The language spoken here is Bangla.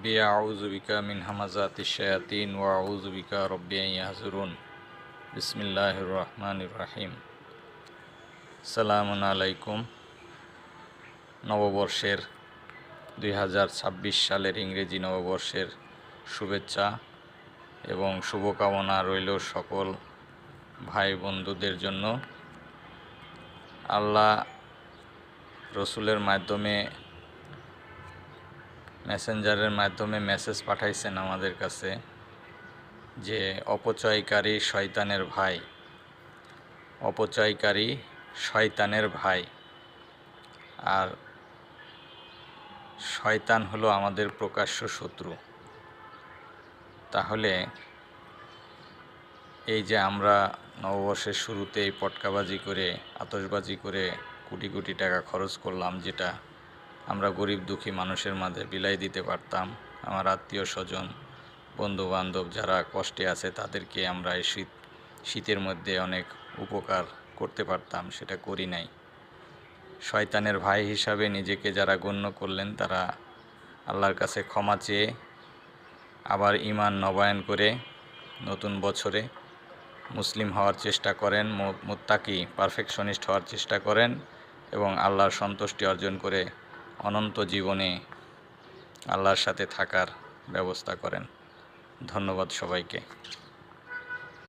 রব্বি আউযু বিকা মিন হামাযাতিশ শায়াতিন ওয়া আউযু বিকা রব্বি আন ইয়াহযুরুন। বিসমিল্লাহির রহমানির রহিম। আসসালামু আলাইকুম। নববর্ষের 2026 সালের ইংরেজি নববর্ষের শুভেচ্ছা এবং শুভকামনা রইল সকল ভাই বন্ধুদের জন্য। আল্লাহ রসুলের মাধ্যমে, মেসেঞ্জারের মাধ্যমে মেসেজ পাঠাইছেন আমাদের কাছে যে অপচয়কারী শয়তানের ভাই, অপচয়কারী শয়তানের ভাই। আর শয়তান হলো আমাদের প্রকাশ্য শত্রু। তাহলে এই যে আমরা নববর্ষের শুরুতেই পটকাবাজি করে, আতশবাজি করে কোটি কোটি টাকা খরচ করলাম, যেটা আমরা গরিব দুঃখী মানুষের মাঝে বিলাই দিতে পারতাম, আমার আত্মীয় স্বজন বন্ধু বান্ধব যারা কষ্টে আছে তাদেরকে আমরা এই শীতের মধ্যে অনেক উপকার করতে পারতাম, সেটা করি নাই। শয়তানের ভাই হিসাবে নিজেকে যারা গণ্য করলেন তারা আল্লাহর কাছে ক্ষমা চেয়ে আবার ঈমান নবায়ন করে নতুন বছরে মুসলিম হওয়ার চেষ্টা করেন, মুত্তাকি পারফেকশনিস্ট হওয়ার চেষ্টা করেন এবং আল্লাহর সন্তুষ্টি অর্জন করে অনন্ত জীবনে আল্লাহর সাথে থাকার ব্যবস্থা করেন। ধন্যবাদ সবাইকে।